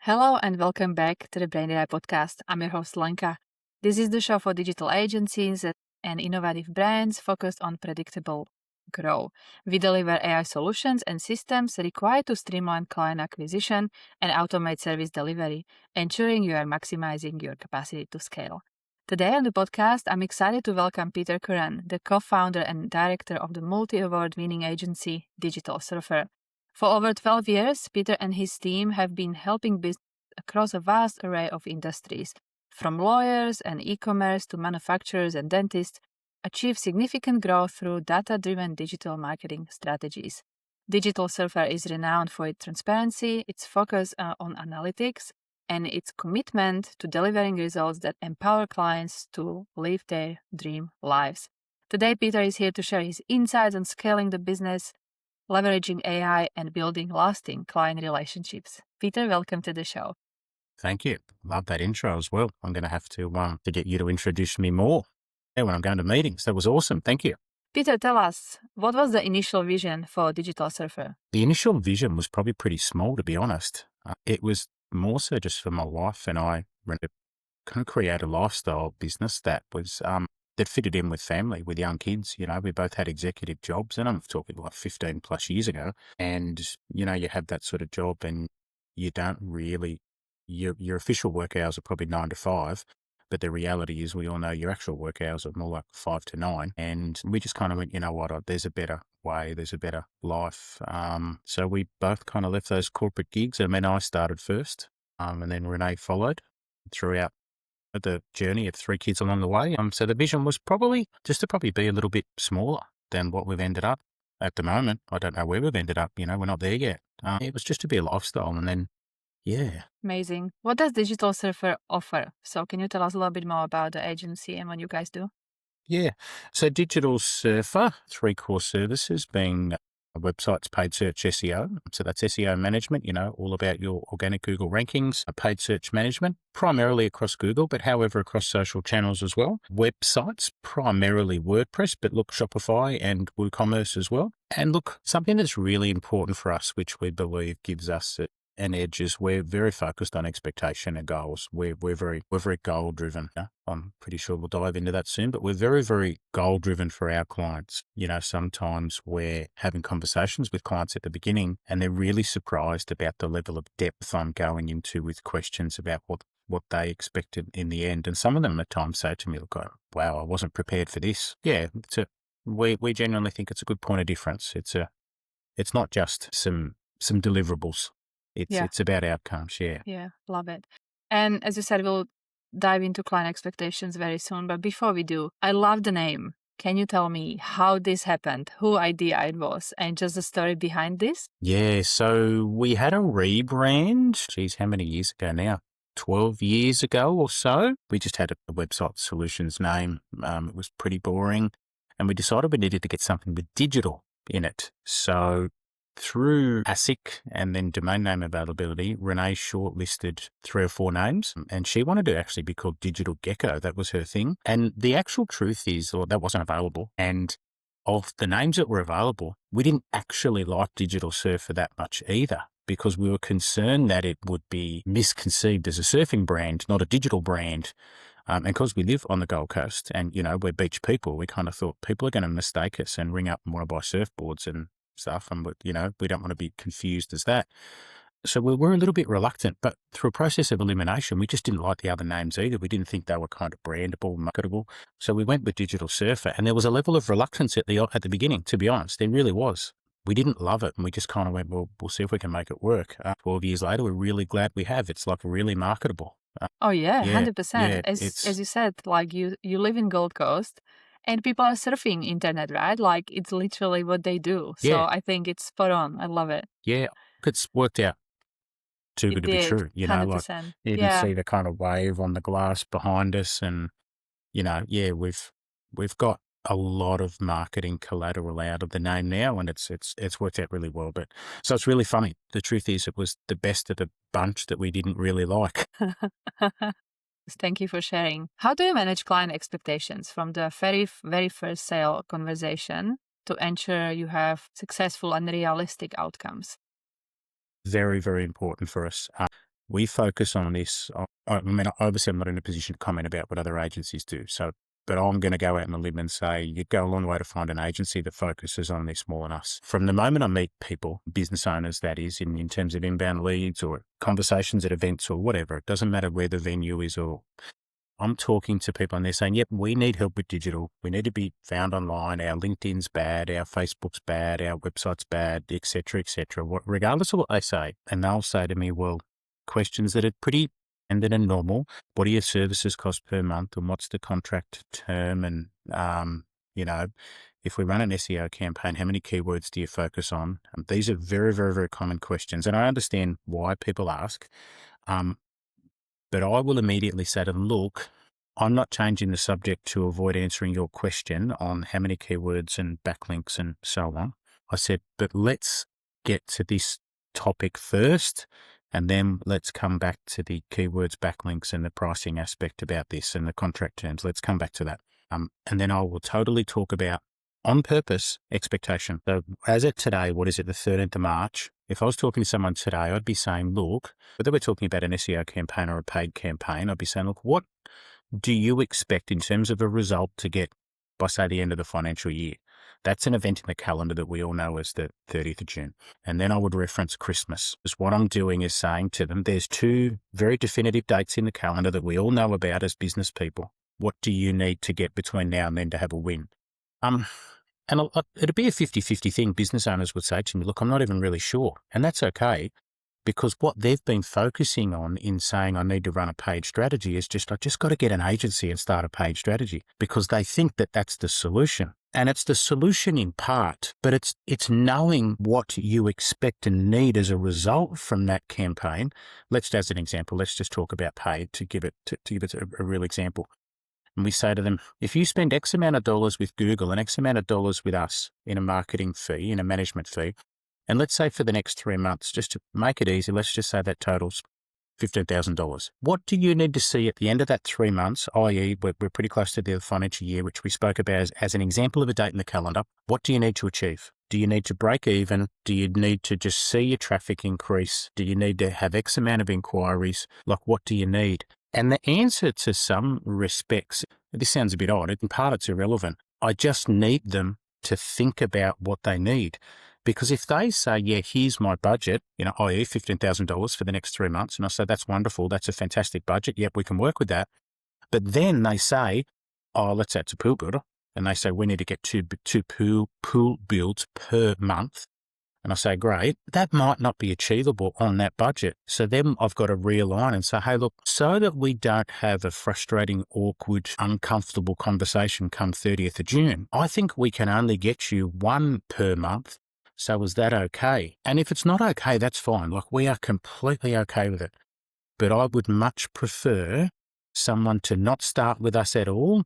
Hello and welcome back to the BraindAI Podcast. I'm your host Lenka. This is the show for digital agencies and innovative brands focused on predictable growth. We deliver AI solutions and systems required to streamline client acquisition and automate service delivery, ensuring you are maximizing your capacity to scale. Today on the podcast, I'm excited to welcome Peter Curran, the co-founder and director of the multi-award winning agency Digital Surfer. For over 12 years, Peter and his team have been helping businesses across a vast array of industries, from lawyers and e-commerce to manufacturers and dentists, achieve significant growth through data-driven digital marketing strategies. Digital Surfer is renowned for its transparency, its focus on analytics, and its commitment to delivering results that empower clients to live their dream lives. Today, Peter is here to share his insights on scaling the business, leveraging AI, and building lasting client relationships. Peter, welcome to the show. Thank you. Love that intro as well. I'm going to have to get you to introduce me more when I'm going to meetings. That was awesome. Thank you. Peter, tell us, what was the initial vision for Digital Surfer? The initial vision was probably pretty small, to be honest. It was more so just for my wife and I to kind of create a lifestyle business that was that fitted in with family, with young kids. You know, we both had executive jobs, and I'm talking like 15 plus years ago. And, you know, you have that sort of job and you don't really, your official work hours are probably 9 to 5, but the reality is we all know your actual work hours are more like 5 to 9. And we just kind of went, you know what, there's a better way, there's a better life. So we both kind of left those corporate gigs. I mean, I started first, and then Renee followed throughout the journey of 3 kids along the way. So the vision was probably just to be a little bit smaller than what we've ended up at the moment. I don't know where we've ended up, you know, we're not there yet. It was just to be a lifestyle, and then, yeah. Amazing. What does Digital Surfer offer? So can you tell us a little bit more about the agency and what you guys do? Yeah. So Digital Surfer, 3 core services being websites, paid search, SEO. So that's SEO management, you know, all about your organic Google rankings, paid search management, primarily across Google, but however across social channels as well. Websites, primarily WordPress, but look, Shopify and WooCommerce as well. And look, something that's really important for us, which we believe gives us an edge, is we're very focused on expectation and goals. We're very goal driven. I'm pretty sure we'll dive into that soon, but we're very, very goal driven for our clients. You know, sometimes we're having conversations with clients at the beginning and they're really surprised about the level of depth I'm going into with questions about what they expected in the end. And some of them at times say to me, look, wow, I wasn't prepared for this. Yeah, we genuinely think it's a good point of difference. It's not just some deliverables. It's about outcomes, yeah. Yeah, love it. And as you said, we'll dive into client expectations very soon. But before we do, I love the name. Can you tell me how this happened, who idea it was, and just the story behind this? Yeah, so we had a rebrand. Geez, how many years ago now? 12 years ago or so. We just had a website solutions name. It was pretty boring. And we decided we needed to get something with digital in it. So through ASIC and then domain name availability, Renee shortlisted 3 or 4 names, and she wanted to actually be called Digital Gecko. That was her thing. And the actual truth is, that wasn't available. And of the names that were available, we didn't actually like Digital Surfer that much either, because we were concerned that it would be misconceived as a surfing brand, not a digital brand. And because we live on the Gold Coast and, you know, we're beach people, we kind of thought people are going to mistake us and ring up and want to buy surfboards and stuff, and you know, we don't want to be confused as that. So we were a little bit reluctant, but through a process of elimination, we just didn't like the other names either. We didn't think they were kind of brandable, marketable. So we went with Digital Surfer, and there was a level of reluctance at the beginning, to be honest. There really was. We didn't love it, and we just kind of went, well, we'll see if we can make it work. 12 years later, we're really glad we have. It's like really marketable. 100%. Yeah, as you said, like you live in Gold Coast, and people are surfing internet, right? Like it's literally what they do. So I think it's spot on. I love it. Yeah, it's worked out too good to be true. You know, 100%. like you can see the kind of wave on the glass behind us, and you know, we've got a lot of marketing collateral out of the name now, and it's worked out really well. But so it's really funny. The truth is, it was the best of the bunch that we didn't really like. Thank you for sharing. How do you manage client expectations from the very, very first sale conversation to ensure you have successful and realistic outcomes? Very, very important for us. we focus on this. I mean, obviously I'm not in a position to comment about what other agencies do. But I'm going to go out on a limb and say you'd go a long way to find an agency that focuses on this more than us. From the moment I meet people, business owners, that is, in terms of inbound leads or conversations at events or whatever, it doesn't matter where the venue is, or I'm talking to people and they're saying, yep, we need help with digital. We need to be found online. Our LinkedIn's bad. Our Facebook's bad. Our website's bad, et cetera, regardless of what they say. And they'll say to me, well, questions that are pretty standard and normal. What do your services cost per month, and what's the contract term? And, if we run an SEO campaign, how many keywords do you focus on? These are very, very, very common questions. And I understand why people ask. But I will immediately say to them, look, I'm not changing the subject to avoid answering your question on how many keywords and backlinks and so on. I said, but let's get to this topic first, and then let's come back to the keywords, backlinks, and the pricing aspect about this and the contract terms. Let's come back to that. And then I will totally talk about, on purpose, expectation. So as of today, what is it, the 13th of March? If I was talking to someone today, I'd be saying, look, whether we're talking about an SEO campaign or a paid campaign, I'd be saying, look, what do you expect in terms of a result to get by, say, the end of the financial year? That's an event in the calendar that we all know as the 30th of June. And then I would reference Christmas. Because what I'm doing is saying to them, there's two very definitive dates in the calendar that we all know about as business people. What do you need to get between now and then to have a win? And it'd be a 50-50 thing. Business owners would say to me, look, I'm not even really sure. And that's okay, because what they've been focusing on in saying I need to run a paid strategy is I just got to get an agency and start a paid strategy, because they think that that's the solution. And it's the solution in part, but it's knowing what you expect and need as a result from that campaign. As an example, let's just talk about paid to give it a real example. And we say to them, if you spend X amount of dollars with Google and X amount of dollars with us in a marketing fee, in a management fee, and let's say for the next 3 months, just to make it easy, let's just say that totals $15,000. What do you need to see at the end of that 3 months, i.e. we're pretty close to the financial year, which we spoke about as an example of a date in the calendar. What do you need to achieve? Do you need to break even? Do you need to just see your traffic increase? Do you need to have X amount of inquiries? Like, what do you need? And the answer, to some respects, this sounds a bit odd, in part it's irrelevant. I just need them to think about what they need. Because if they say, yeah, here's my budget, i.e. $15,000 for the next 3 months, and I say, that's wonderful, that's a fantastic budget, yep, we can work with that. But then they say, oh, let's add to pool builder, and they say, we need to get two pool builds per month. And I say, great, that might not be achievable on that budget. So then I've got to realign and say, hey, look, so that we don't have a frustrating, awkward, uncomfortable conversation come 30th of June, I think we can only get you one per month. So is that okay? And if it's not okay, that's fine. Like, we are completely okay with it. But I would much prefer someone to not start with us at all,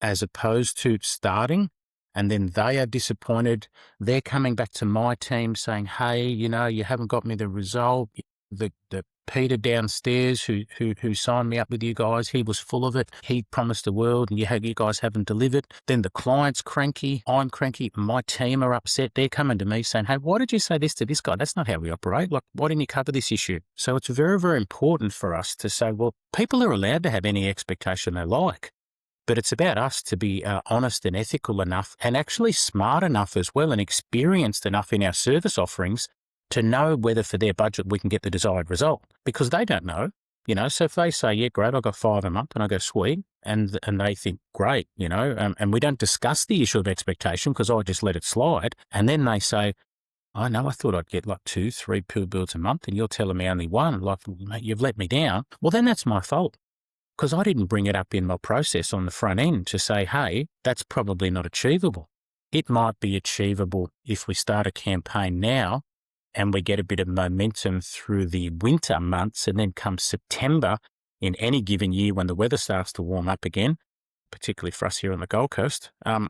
as opposed to starting, and then they are disappointed. They're coming back to my team saying, hey, you haven't got me the result. The Peter downstairs who signed me up with you guys, he was full of it. He promised the world and you guys haven't delivered. Then the client's cranky, I'm cranky, my team are upset. They're coming to me saying, hey, why did you say this to this guy? That's not how we operate. Like, why didn't you cover this issue? So it's very, very important for us to say, well, people are allowed to have any expectation they like. But it's about us to be honest and ethical enough, and actually smart enough as well, and experienced enough in our service offerings to know whether for their budget we can get the desired result, because they don't know, So if they say, yeah, great, I got 5 a month, and I go, sweet, and they think, great, and we don't discuss the issue of expectation because I just let it slide. And then they say, I know, I thought I'd get like 2, 3 pool builds a month, and you're telling me only 1. Like, mate, you've let me down. Well, then that's my fault, because I didn't bring it up in my process on the front end to say, hey, that's probably not achievable. It might be achievable if we start a campaign now and we get a bit of momentum through the winter months, and then come September in any given year when the weather starts to warm up again, particularly for us here on the Gold Coast, and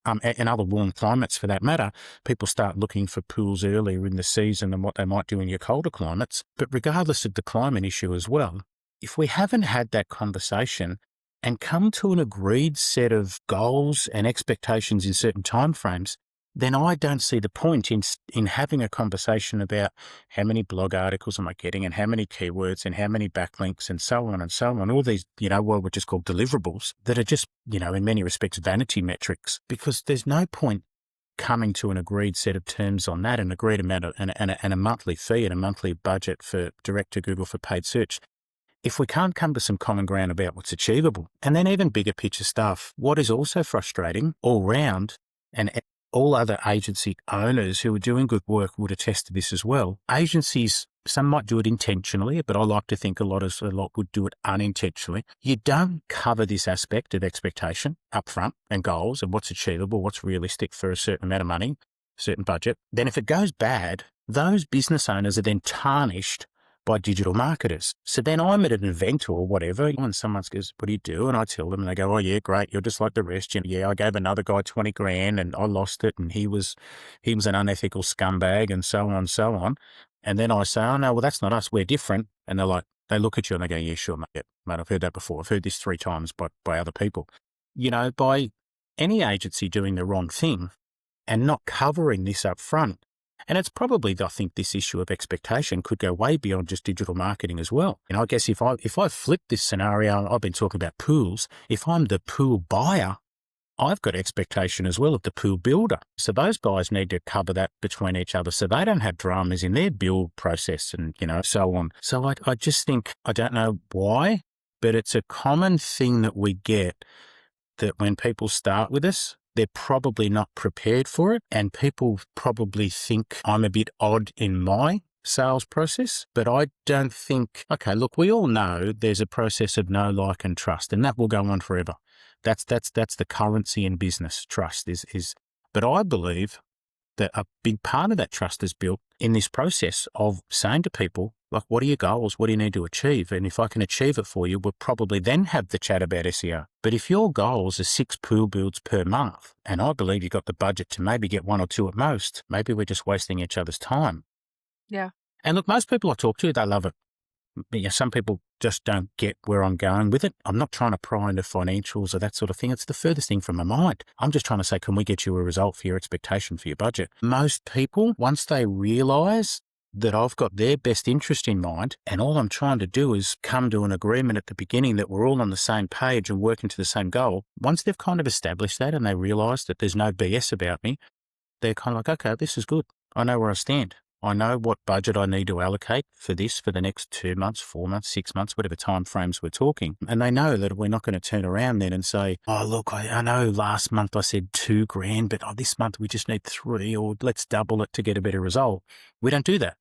other warm climates for that matter, people start looking for pools earlier in the season than what they might do in your colder climates. But regardless of the climate issue as well, if we haven't had that conversation and come to an agreed set of goals and expectations in certain timeframes, then I don't see the point in having a conversation about how many blog articles am I getting and how many keywords and how many backlinks and so on and so on. All these, what we're just called deliverables that are just, in many respects, vanity metrics, because there's no point coming to an agreed set of terms on that, an agreed amount of, and a monthly fee and a monthly budget for direct to Google for paid search, if we can't come to some common ground about what's achievable. And then even bigger picture stuff, what is also frustrating all round, and all other agency owners who are doing good work would attest to this as well. Agencies, some might do it intentionally, but I like to think a lot would do it unintentionally. You don't cover this aspect of expectation upfront and goals and what's achievable, what's realistic for a certain amount of money, certain budget. Then if it goes bad, those business owners are then tarnished by digital marketers. So then I'm at an event or whatever, and someone goes, "What do you do?" And I tell them, and they go, "Oh yeah, great. You're just like the rest. Yeah, I gave another guy 20 grand and I lost it, and he was an unethical scumbag," and so on and so on. And then I say, "Oh no, well that's not us. We're different." And they look at you and they go, "Yeah, sure, mate. I've heard that before. I've heard this 3 times by other people." By any agency doing the wrong thing and not covering this up front. And it's probably, I think, this issue of expectation could go way beyond just digital marketing as well. I guess if I flip this scenario, I've been talking about pools. If I'm the pool buyer, I've got expectation as well of the pool builder. So those guys need to cover that between each other so they don't have dramas in their build process and, so on. So I just think, I don't know why, but it's a common thing that we get, that when people start with us, they're probably not prepared for it, and people probably think I'm a bit odd in my sales process, but I don't think, okay, look, we all know there's a process of know, like, and trust, and that will go on forever. That's the currency in business. Trust is, but I believe that a big part of that trust is built in this process of saying to people, like, what are your goals? What do you need to achieve? And if I can achieve it for you, we'll probably then have the chat about SEO. But if your goals are 6 pool builds per month, and I believe you've got the budget to maybe get 1 or 2 at most, maybe we're just wasting each other's time. Yeah. And look, most people I talk to, they love it. Some people just don't get where I'm going with it. I'm not trying to pry into financials or that sort of thing. It's the furthest thing from my mind. I'm just trying to say, can we get you a result for your expectation for your budget? Most people, once they realize that I've got their best interest in mind, and all I'm trying to do is come to an agreement at the beginning that we're all on the same page and working to the same goal, once they've kind of established that and they realize that there's no BS about me, they're kind of like, okay, this is good. I know where I stand. I know what budget I need to allocate for this for the next 2 months, 4 months, 6 months, whatever time frames we're talking. And they know that we're not going to turn around then and say, "Oh, look, I know last month I said 2 grand, but this month we just need 3, or let's double it to get a better result." We don't do that,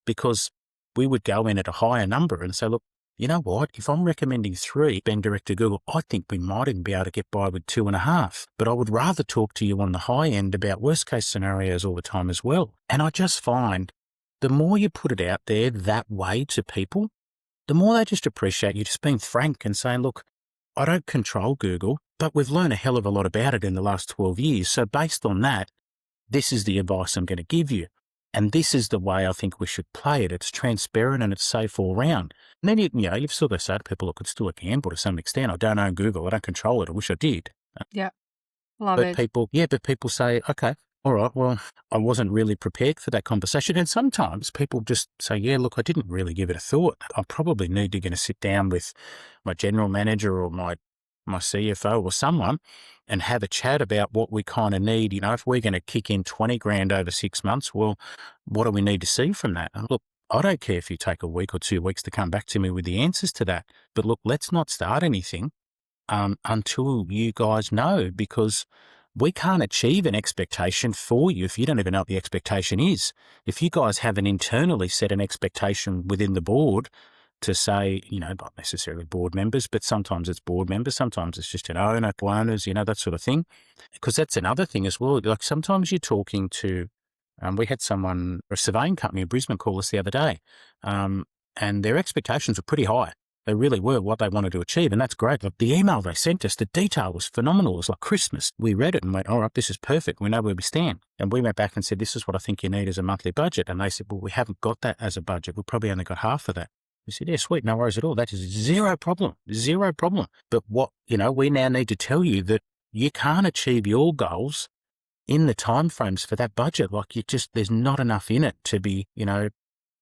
because we would go in at a higher number and say, "Look, you know what? If I'm recommending 3, being direct to Google, I think we might even be able to get by with 2.5. But I would rather talk to you on the high end about worst case scenarios all the time as well." And I just find the more you put it out there that way to people, the more they just appreciate you just being frank and saying, "Look, I don't control Google, but we've learned a hell of a lot about it in the last 12 years. So based on that, this is the advice I'm going to give you. And this is the way I think we should play it. It's transparent and it's safe all round." And then, you've still got to say to people, "Look, it's still a gamble to some extent. I don't own Google. I don't control it. I wish I did." Yeah. Love it. But people say, "Okay, all right, well, I wasn't really prepared for that conversation." And sometimes people just say, "Yeah, look, I didn't really give it a thought. I probably need to sit down with my general manager or my CFO or someone and have a chat about what we kind of need. If we're going to kick in 20 grand over 6 months, well, what do we need to see from that?" And look, I don't care if you take a week or 2 weeks to come back to me with the answers to that. But look, let's not start anything until you guys know, because we can't achieve an expectation for you if you don't even know what the expectation is. If you guys haven't internally set an expectation within the board to say, not necessarily board members, but sometimes it's board members, sometimes it's just an owner, owners, that sort of thing. Because that's another thing as well. Like sometimes you're talking to, we had someone, a surveying company in Brisbane, call us the other day, and their expectations were pretty high. They really were what they wanted to achieve, and that's great. Like the email they sent us, the detail was phenomenal. It was like Christmas. We read it and went, "All right, this is perfect. We know where we stand." And we went back and said, "This is what I think you need as a monthly budget." And they said, "Well, we haven't got that as a budget. We've probably only got half of that." We said, "Yeah, sweet, no worries at all. That is zero problem. But what, we now need to tell you that you can't achieve your goals in the timeframes for that budget. Like there's not enough in it to be,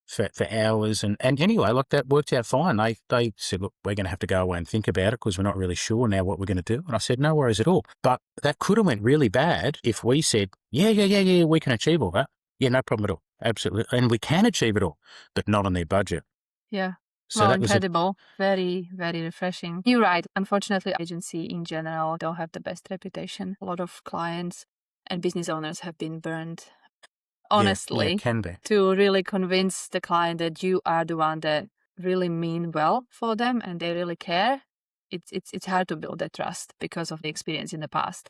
for hours. And anyway, like that worked out fine. They said, look, we're going to have to go away and think about it because we're not really sure now what we're going to do. And I said, no worries at all. But that could have went really bad if we said, yeah, we can achieve all that. Yeah, no problem at all. Absolutely. And we can achieve it all, but not on their budget. Yeah. So well, that was incredible. Very, very refreshing. You're right. Unfortunately, agency in general don't have the best reputation. A lot of clients and business owners have been burned, honestly, it can be. to really convince the client that you are the one that really mean well for them and they really care. It's hard to build that trust because of the experience in the past.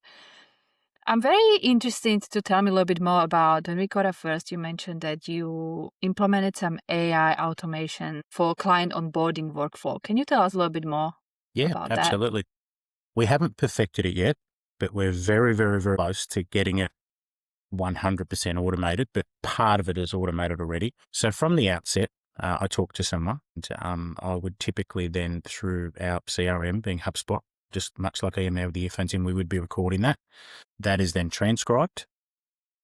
I'm very interested to tell me a little bit more about when we caught up first. You mentioned that you implemented some AI automation for client onboarding workflow. Can you tell us a little bit more about that? Absolutely. We haven't perfected it yet, but we're very, very, very close to getting it 100% automated, but part of it is automated already. So from the outset, I talked to someone. And, I would typically then, through our CRM, being HubSpot, just much like I am now with the earphones in, we would be recording that. That is then transcribed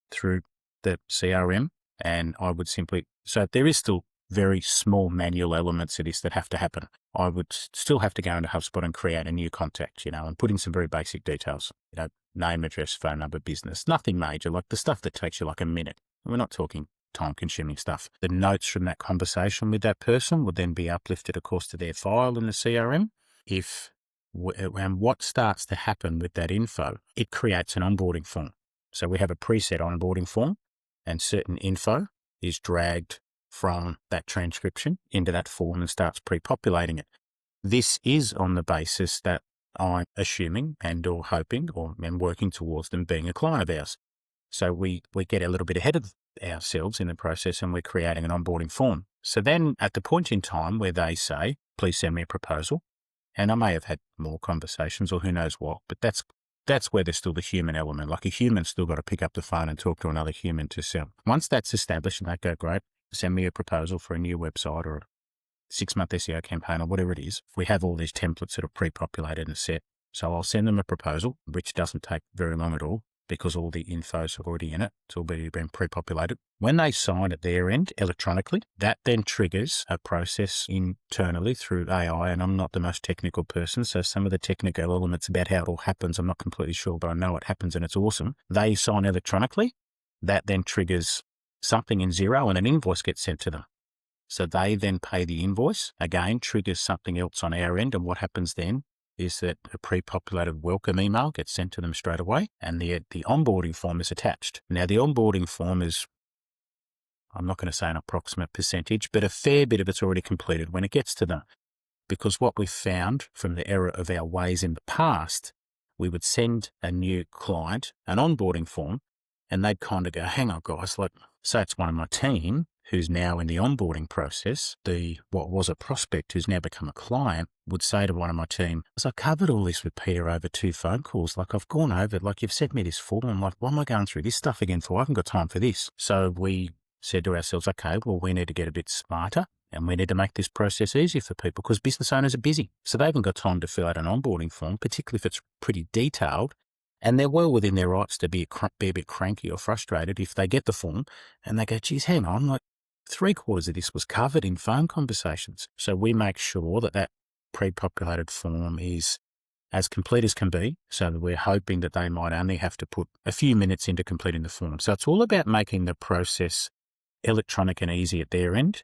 through the CRM, and I would so there is still very small manual elements of this that have to happen. I would still have to go into HubSpot and create a new contact, and put in some very basic details, name, address, phone number, business, nothing major, like the stuff that takes you like a minute. We're not talking time-consuming stuff. The notes from that conversation with that person would then be uplifted, of course, to their file in the CRM. And what starts to happen with that info, it creates an onboarding form. So we have a preset onboarding form, and certain info is dragged from that transcription into that form and starts pre-populating it. This is on the basis that I'm assuming and or hoping and working towards them being a client of ours. So we get a little bit ahead of ourselves in the process, and we're creating an onboarding form. So then at the point in time where they say, please send me a proposal, and I may have had more conversations or who knows what, but that's where there's still the human element. Like a human's still got to pick up the phone and talk to another human to sell. Once that's established and they go, great, send me a proposal for a new website or a 6-month SEO campaign or whatever it is. We have all these templates that are pre-populated and set. So I'll send them a proposal, which doesn't take very long at all because all the info's already in it. It's already been pre-populated. When they sign at their end electronically, that then triggers a process internally through AI. And I'm not the most technical person, so some of the technical elements about how it all happens, I'm not completely sure, but I know it happens and it's awesome. They sign electronically. That then triggers something in Xero and an invoice gets sent to them. So they then pay the invoice. Again, triggers something else on our end. And what happens then is that a pre-populated welcome email gets sent to them straight away, and the onboarding form is attached. Now, the onboarding form is, I'm not going to say an approximate percentage, but a fair bit of it's already completed when it gets to them. Because what we've found from the error of our ways in the past, we would send a new client an onboarding form, and they'd kind of go, hang on, guys, say it's one of my team who's now in the onboarding process, what was a prospect who's now become a client, would say to one of my team, as I covered all this with Peter over 2 phone calls, I've gone over, you've sent me this form, why am I going through this stuff again for? I haven't got time for this. So we said to ourselves, okay, well, we need to get a bit smarter and we need to make this process easier for people because business owners are busy. So they haven't got time to fill out an onboarding form, particularly if it's pretty detailed. And they're well within their rights to be a bit cranky or frustrated if they get the form and they go, geez, hang on, 3/4 of this was covered in phone conversations. So we make sure that pre-populated form is as complete as can be, so that we're hoping that they might only have to put a few minutes into completing the form. So it's all about making the process electronic and easy at their end.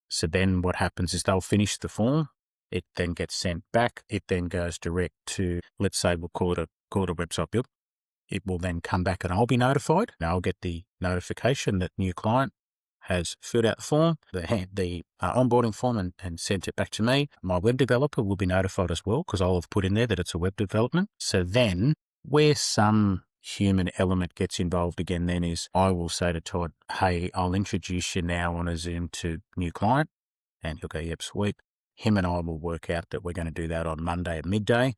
So then what happens is they'll finish the form. It then gets sent back. It then goes direct to, let's say we'll call it a website build. It will then come back and I'll be notified. And I'll get the notification that new client has filled out the form, the onboarding form and sent it back to me. My web developer will be notified as well because I'll have put in there that it's a web development. So then where some human element gets involved again then is I will say to Todd, hey, I'll introduce you now on a Zoom to new client. And he'll go, yep, sweet. Him and I will work out that we're going to do that on Monday at midday.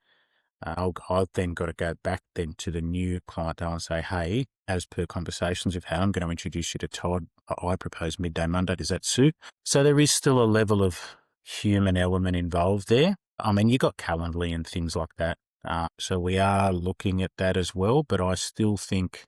I've then got to go back then to the new client and say, hey, as per conversations we've had, I'm going to introduce you to Todd. I propose midday Monday. Does that suit? So there is still a level of human element involved there. I mean, you got Calendly and things like that. So we are looking at that as well, but I still think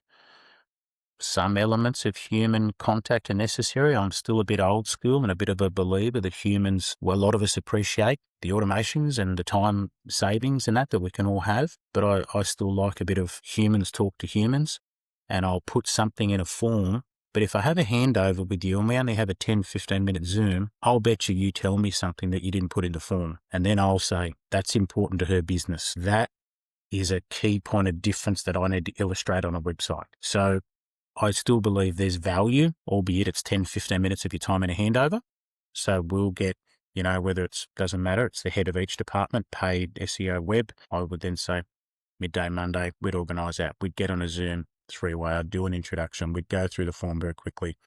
some elements of human contact are necessary. I'm still a bit old school and a bit of a believer that humans, well, a lot of us appreciate the automations and the time savings and that we can all have. But I still like a bit of humans talk to humans, and I'll put something in a form. But if I have a handover with you and we only have a 10, 15-minute Zoom, I'll bet you tell me something that you didn't put in the form. And then I'll say, that's important to her business. That is a key point of difference that I need to illustrate on a website. So I still believe there's value, albeit it's 10, 15 minutes of your time in a handover. So we'll get, whether doesn't matter, it's the head of each department, paid SEO web. I would then say midday Monday, we'd organise that. We'd get on a Zoom 3-way, I'd do an introduction. We'd go through the form very quickly.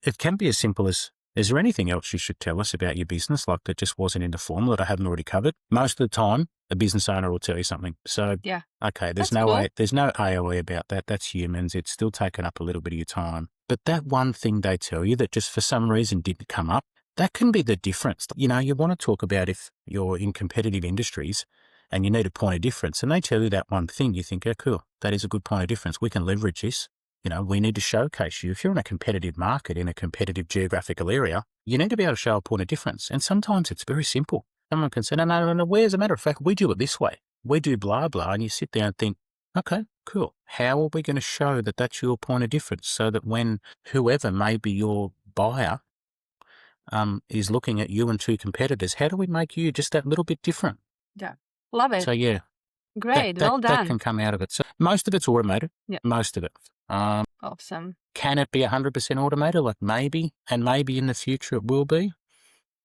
It can be as simple as, is there anything else you should tell us about your business, like that just wasn't in the form that I haven't already covered? Most of the time, a business owner will tell you something. So, yeah, okay, there's no AOE about that. That's humans. It's still taking up a little bit of your time. But that one thing they tell you that just for some reason didn't come up, that can be the difference. You want to talk about if you're in competitive industries and you need a point of difference, and they tell you that one thing, you think, oh, cool, that is a good point of difference. We can leverage this. We need to showcase you. If you're in a competitive market, in a competitive geographical area, you need to be able to show a point of difference. And sometimes it's very simple. Someone can say, no, where, as a matter of fact, we do it this way. We do blah, blah. And you sit there and think, okay, cool. How are we going to show that that's your point of difference so that when whoever may be your buyer is looking at you and two competitors, how do we make you just that little bit different? Yeah. Love it. So, yeah. Great. Well done. That can come out of it. So most of it's automated. Yeah. Most of it. Awesome. Can it be 100% automated? Like maybe, and maybe in the future it will be.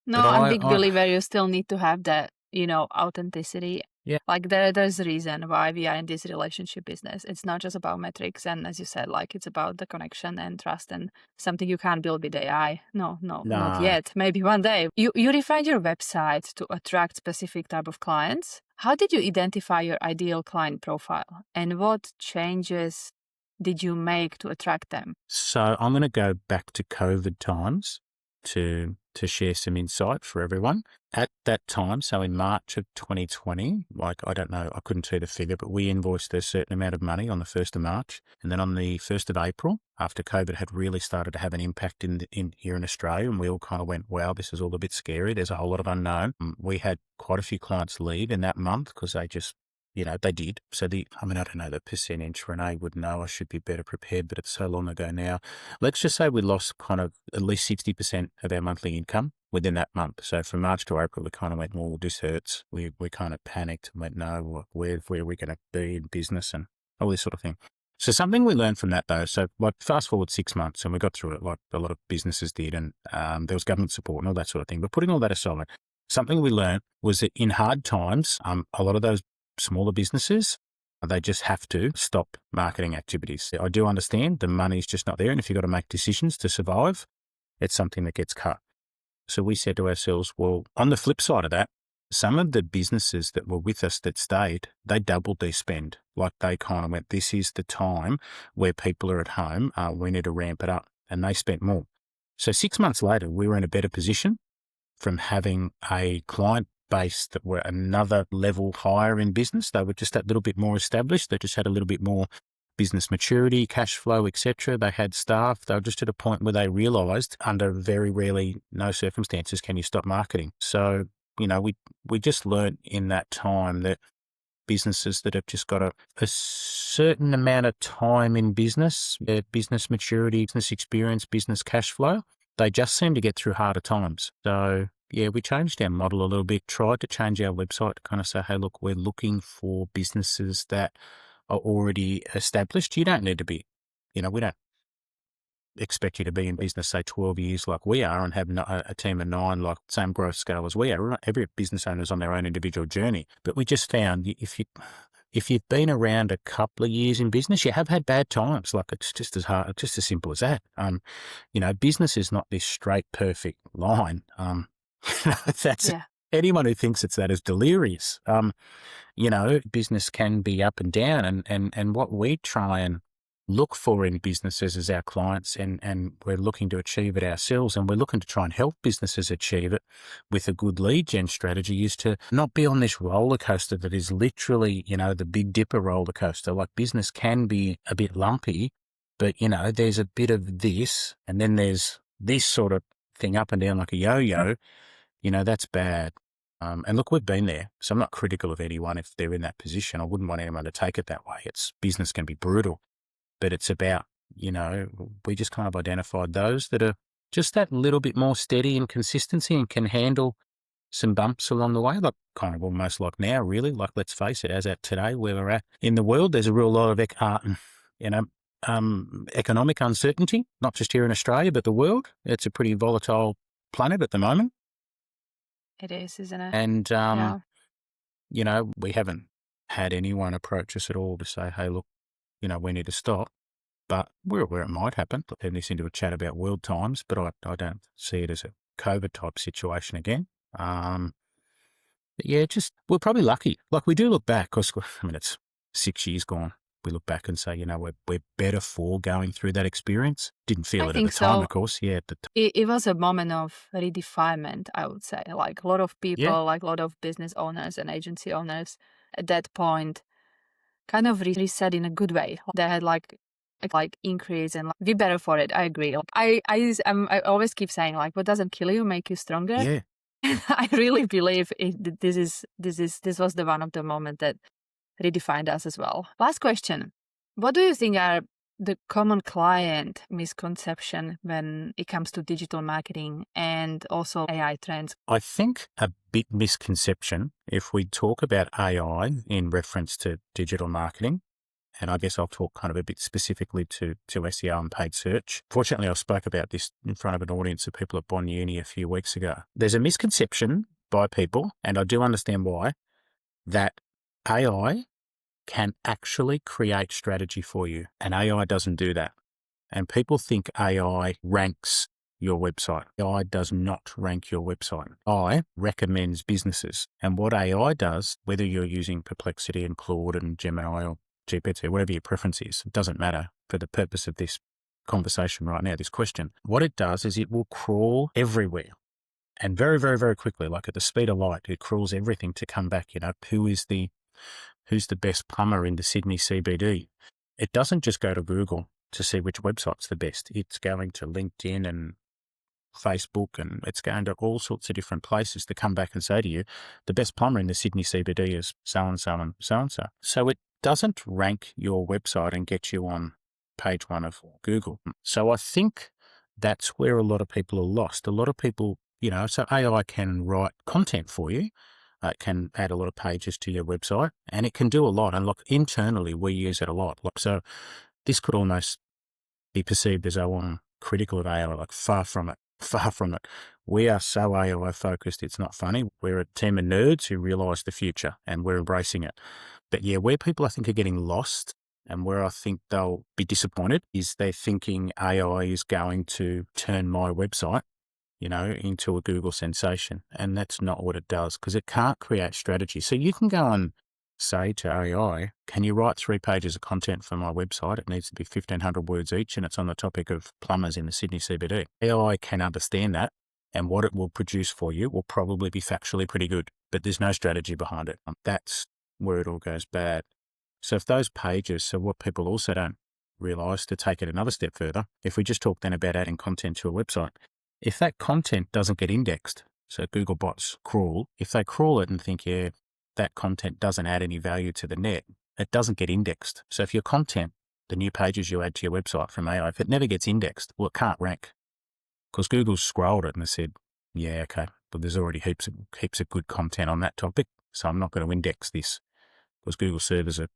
No, I'm a big believer you still need to have that, authenticity. Yeah. Like there's a reason why we are in this relationship business. It's not just about metrics. And as you said, like it's about the connection and trust and something you can't build with AI. No, not yet. Maybe one day. You refined your website to attract specific type of clients. How did you identify your ideal client profile? And what changes did you make to attract them? So I'm going to go back to COVID times to share some insight for everyone. At that time, so in March of 2020, I don't know, I couldn't see the figure, but we invoiced a certain amount of money on the 1st of March. And then on the 1st of April, after COVID had really started to have an impact in here in Australia, and we all kind of went, wow, this is all a bit scary. There's a whole lot of unknown. We had quite a few clients leave in that month because they just, they did. So I don't know the percentage. Renee would know. I should be better prepared, but it's so long ago now. Let's just say we lost kind of at least 60% of our monthly income within that month. So from March to April, we kind of went, well, this hurts. We kind of panicked and went, no, where are we going to be in business and all this sort of thing. So something we learned from that though, so fast forward 6 months and we got through it like a lot of businesses did, and there was government support and all that sort of thing. But putting all that aside, something we learned was that in hard times, a lot of those smaller businesses, they just have to stop marketing activities. I do understand the money's just not there, and if you've got to make decisions to survive, it's something that gets cut. So we said to ourselves, well, on the flip side of that, some of the businesses that were with us that stayed, they doubled their spend. Like they kind of went, this is the time where people are at home, we need to ramp it up, and they spent more. So 6 months later, we were in a better position from having a client base that were another level higher in business. They were just that little bit more established. They just had a little bit more business maturity, cash flow, etc. They had staff. They were just at a point where they realised under very rarely, no circumstances can you stop marketing. So, we just learned in that time that businesses that have just got a certain amount of time in business, their business maturity, business experience, business cash flow, they just seem to get through harder times. So, yeah, we changed our model a little bit, tried to change our website to kind of say, hey, look, we're looking for businesses that are already established. You don't need to be, we don't expect you to be in business, say 12 years like we are and have a team of 9, like same growth scale as we are. Every business owner is on their own individual journey. But we just found if you've been around a couple of years in business, you have had bad times. Like it's just as hard, just as simple as that. Business is not this straight, perfect line. Anyone who thinks it's that is delirious. Business can be up and down, and what we try and look for in businesses as our clients, and we're looking to achieve it ourselves, and we're looking to try and help businesses achieve it with a good lead gen strategy, is to not be on this roller coaster that is literally, the Big Dipper roller coaster. Like business can be a bit lumpy, But, there's a bit of this, and then there's this sort of thing up and down like a yo-yo, that's bad. And look, we've been there. So I'm not critical of anyone if they're in that position. I wouldn't want anyone to take it that way. Business can be brutal, but it's about, we just kind of identified those that are just that little bit more steady and consistency and can handle some bumps along the way, like kind of almost like now, really. Like, let's face it, as at today, where we're at in the world, there's a real lot of, economic uncertainty, not just here in Australia, but the world. It's a pretty volatile planet at the moment. It is, isn't it? And, Yeah. We haven't had anyone approach us at all to say, hey, look, we need to stop. But we're aware it might happen. Turn this into a chat about world times, but I don't see it as a COVID type situation again. But yeah, we're probably lucky. Like, we do look back, because, it's 6 years gone. We look back and say, we're better for going through that experience. Didn't feel it at the time, of course. Yeah. It was a moment of redefinement, I would say. Like, a lot of people, like a lot of business owners and agency owners at that point kind of reset in a good way. They had like increase and be better for it. I agree. I always keep saying, like, what doesn't kill you make you stronger. Yeah. I really believe this was the one of the moment that redefined us as well. Last question. What do you think are the common client misconception when it comes to digital marketing and also AI trends? I think a big misconception, if we talk about AI in reference to digital marketing, and I guess I'll talk kind of a bit specifically to SEO and paid search. Fortunately, I spoke about this in front of an audience of people at Bond Uni a few weeks ago. There's a misconception by people, and I do understand why, that AI can actually create strategy for you, and AI doesn't do that. And people think AI ranks your website. AI does not rank your website. AI recommends businesses. And what AI does, whether you're using Perplexity and Claude and Gemini or GPT, whatever your preference is, it doesn't matter for the purpose of this conversation right now, this question. What it does is it will crawl everywhere, and very, very, very quickly, like at the speed of light, it crawls everything to come back. Who's the best plumber in the Sydney CBD? It doesn't just go to Google to see which website's the best. It's going to LinkedIn and Facebook, and it's going to all sorts of different places to come back and say to you, the best plumber in the Sydney CBD is so-and-so and so-and-so. So it doesn't rank your website and get you on page one of Google. So I think that's where a lot of people are lost. A lot of people, so AI can write content for you. It can add a lot of pages to your website, and it can do a lot. And look, internally, we use it a lot. So this could almost be perceived as, I'm critical of AI, like far from it. Far from it. We are so AI focused, it's not funny. We're a team of nerds who realize the future, and we're embracing it. But yeah, where people I think are getting lost, and where I think they'll be disappointed, is they're thinking AI is going to turn my website, into a Google sensation. And that's not what it does, because it can't create strategy. So you can go and say to AI, can you write 3 pages of content for my website? It needs to be 1,500 words each, and it's on the topic of plumbers in the Sydney CBD. AI can understand that, and what it will produce for you will probably be factually pretty good, but there's no strategy behind it. That's where it all goes bad. So if those pages, so what people also don't realize, to take it another step further, if we just talk then about adding content to a website, if that content doesn't get indexed, so Google bots crawl, if they crawl it and think, that content doesn't add any value to the net, it doesn't get indexed. So if your content, the new pages you add to your website from AI, if it never gets indexed, well, it can't rank, because Google's scrolled it and said, yeah, okay, but there's already heaps of good content on that topic, so I'm not going to index this, because Google servers are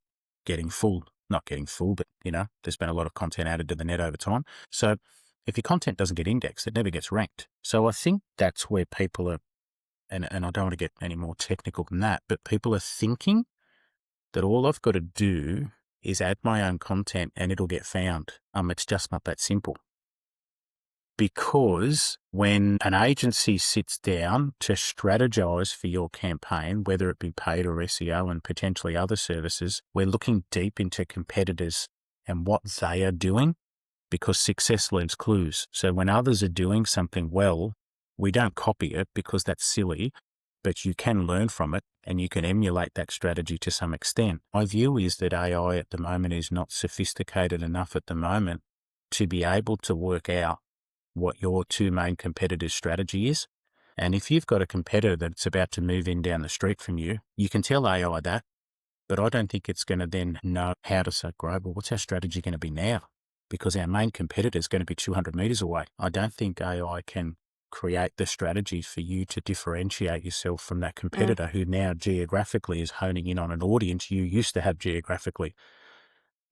getting full. Not getting full, but, there's been a lot of content added to the net over time. So if your content doesn't get indexed, it never gets ranked. So I think that's where people are, and I don't want to get any more technical than that, but people are thinking that all I've got to do is add my own content and it'll get found. It's just not that simple. Because when an agency sits down to strategize for your campaign, whether it be paid or SEO and potentially other services, we're looking deep into competitors and what they are doing, because success leaves clues. So when others are doing something well, we don't copy it because that's silly, but you can learn from it and you can emulate that strategy to some extent. My view is that AI at the moment is not sophisticated enough at the moment to be able to work out what your two main competitors' strategy is. And if you've got a competitor that's about to move in down the street from you, you can tell AI that, but I don't think it's going to then know how to say, great, well, what's our strategy going to be now? Because our main competitor is going to be 200 meters away. I don't think AI can create the strategy for you to differentiate yourself from that competitor who now geographically is honing in on an audience you used to have geographically.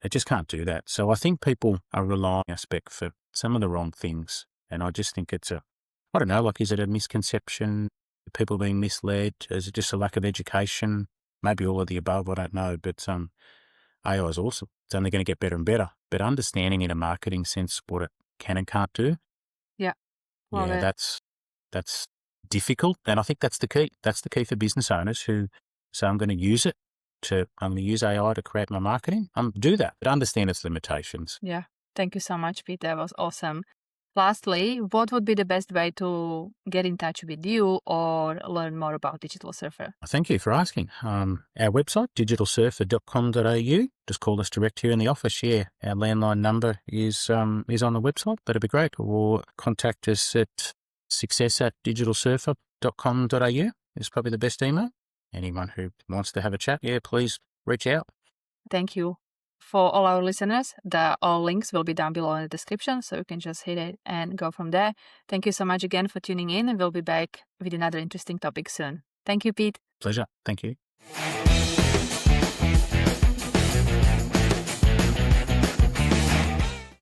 It just can't do that. So I think people are relying on aspect for some of the wrong things. And I just think it's I don't know, like, is it a misconception? Are people being misled? Is it just a lack of education? Maybe all of the above, I don't know. But AI is awesome. It's only going to get better and better. But understanding in a marketing sense what it can and can't do, Yeah. Love it. that's difficult. And I think that's the key. That's the key for business owners who say, I'm going to use it. I'm going to use AI to create my marketing. Do that, but understand its limitations. Yeah. Thank you so much, Pete. That was awesome. Lastly, what would be the best way to get in touch with you or learn more about Digital Surfer? Thank you for asking. Our website, digitalsurfer.com.au. Just call us direct here in the office. Yeah, our landline number is on the website. That'd be great. Or contact us at success@digitalsurfer.com.au is probably the best email. Anyone who wants to have a chat, please reach out. Thank you. For all our listeners, all links will be down below in the description, so you can just hit it and go from there. Thank you so much again for tuning in, and we'll be back with another interesting topic soon. Thank you, Pete. Pleasure. Thank you.